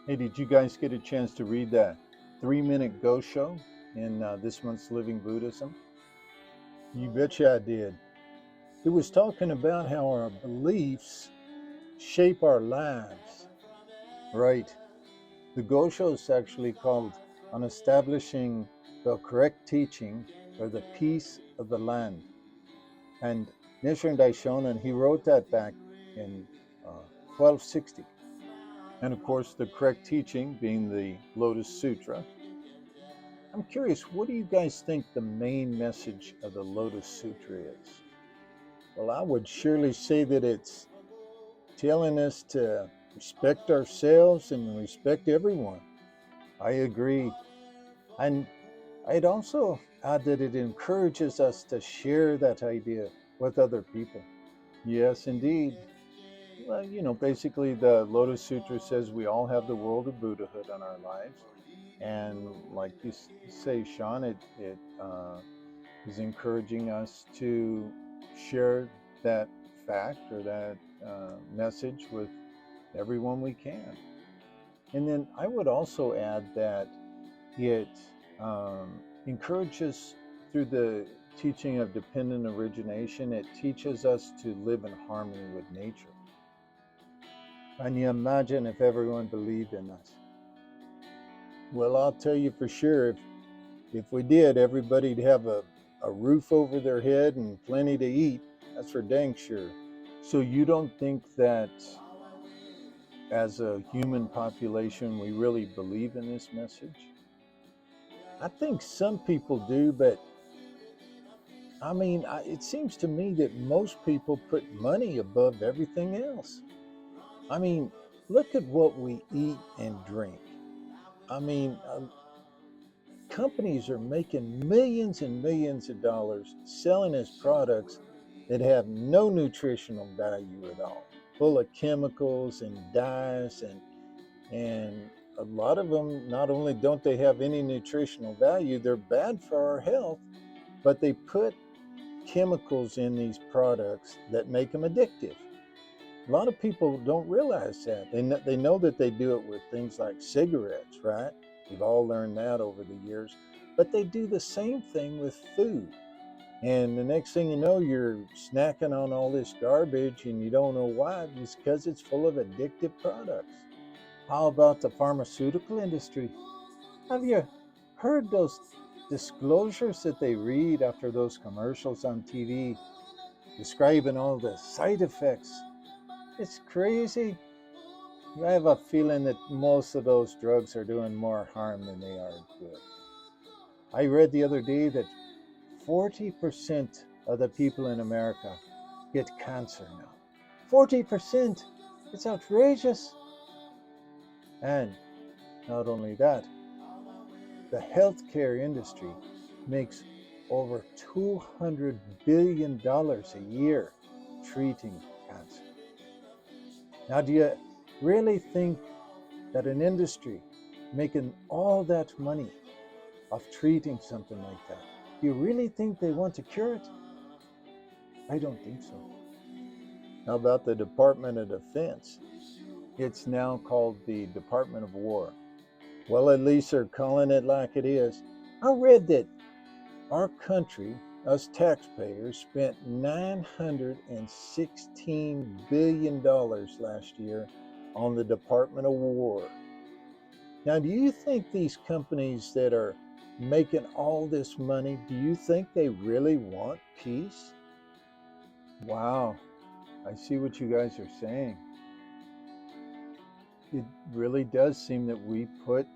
Hey, did you guys get a chance to read that 3-minute Go show in this month's Living Buddhism? You betcha I did. It was talking about how our beliefs shape our lives. Right. The Go show is actually called On Establishing the Correct Teaching for the Peace of the Land. And Nichiren Daishonin, he wrote that back in 1260. And of course, the correct teaching being the Lotus Sutra. I'm curious, what do you guys think the main message of the Lotus Sutra is? Well, I would surely say that it's telling us to respect ourselves and respect everyone. I agree. And I'd also add that it encourages us to share that idea with other people. Yes, indeed. Well, basically the Lotus Sutra says we all have the world of Buddhahood in our lives. And like you say, Sean, it is encouraging us to share that fact or that message with everyone we can. And then I would also add that it encourages, through the teaching of dependent origination, it teaches us to live in harmony with nature. Can you imagine if everyone believed in us? Well, I'll tell you for sure, if we did, everybody'd have a roof over their head and plenty to eat. That's for dang sure. So you don't think that as a human population, we really believe in this message? I think some people do, but I mean, it seems to me that most people put money above everything else. I mean, look at what we eat and drink. I mean, companies are making millions and millions of dollars selling us products that have no nutritional value at all, full of chemicals and dyes, and a lot of them, not only don't they have any nutritional value, they're bad for our health, but they put chemicals in these products that make them addictive. A lot of people don't realize that. They know that they do it with things like cigarettes, right? We've all learned that over the years. But they do the same thing with food. And the next thing you know, you're snacking on all this garbage and you don't know why. It's because it's full of addictive products. How about the pharmaceutical industry? Have you heard those disclosures that they read after those commercials on TV describing all the side effects? It's crazy. I have a feeling that most of those drugs are doing more harm than they are good. I read the other day that 40% of the people in America get cancer now. 40%! It's outrageous! And not only that, the healthcare industry makes over $200 billion a year treating cancer. Now, do you really think that an industry making all that money off treating something like that, do you really think they want to cure it? I don't think so. How about the Department of Defense? It's now called the Department of War. Well, at least they're calling it like it is. I read that our country, us taxpayers, spent $916 billion last year on the Department of War. Now, do you think these companies that are making all this money, do you think they really want peace? Wow, I see what you guys are saying. It really does seem that we put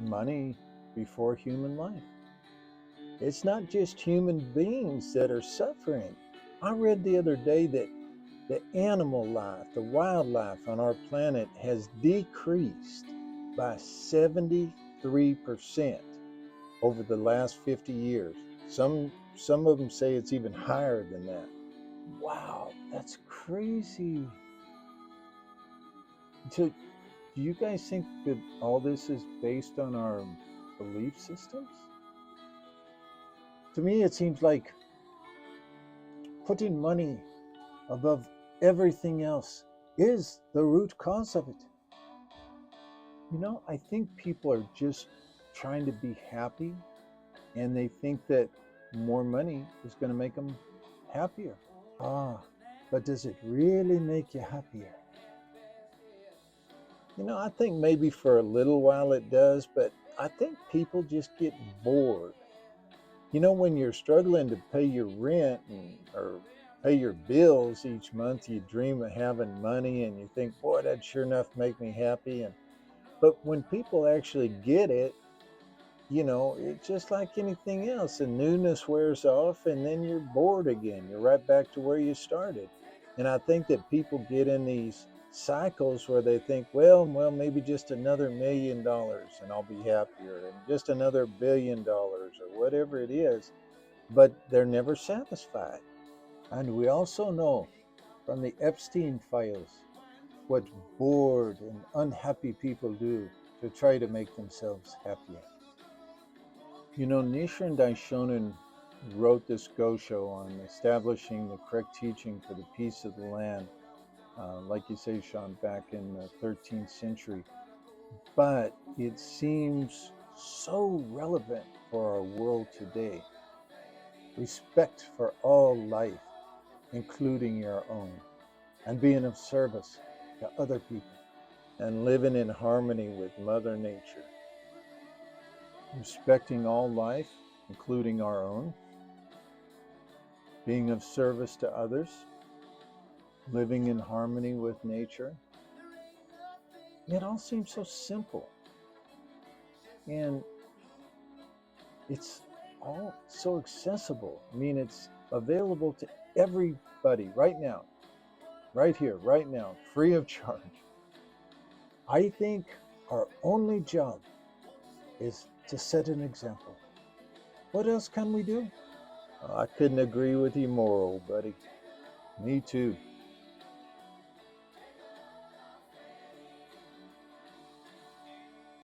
money before human life. It's not just human beings that are suffering. I read the other day that the animal life, the wildlife on our planet has decreased by 73% over the last 50 years. Some of them say it's even higher than that. Wow, that's crazy. So, do you guys think that all this is based on our belief systems? To me, it seems like putting money above everything else is the root cause of it. I think people are just trying to be happy, and they think that more money is going to make them happier. But does it really make you happier? I think maybe for a little while it does, but I think people just get bored. When you're struggling to pay your rent or pay your bills each month, you dream of having money and you think, boy, that sure enough make me happy. But when people actually get it, it's just like anything else. The newness wears off and then you're bored again. You're right back to where you started. And I think that people get in these cycles where they think, well, maybe just another $1 million and I'll be happier, and just another $1 billion or whatever it is, but they're never satisfied. And we also know from the Epstein files what bored and unhappy people do to try to make themselves happier. Nichiren Daishonin wrote this Gosho on establishing the correct teaching for the peace of the land, like you say, Sean, back in the 13th century. But it seems so relevant for our world today. Respect for all life, including your own, and being of service to other people, and living in harmony with Mother Nature. Respecting all life, including our own, being of service to others, living in harmony with nature. It all seems so simple. And it's all so accessible. I mean, it's available to everybody right now, right here, right now, free of charge. I think our only job is to set an example. What else can we do? I couldn't agree with you more, old buddy. Me too.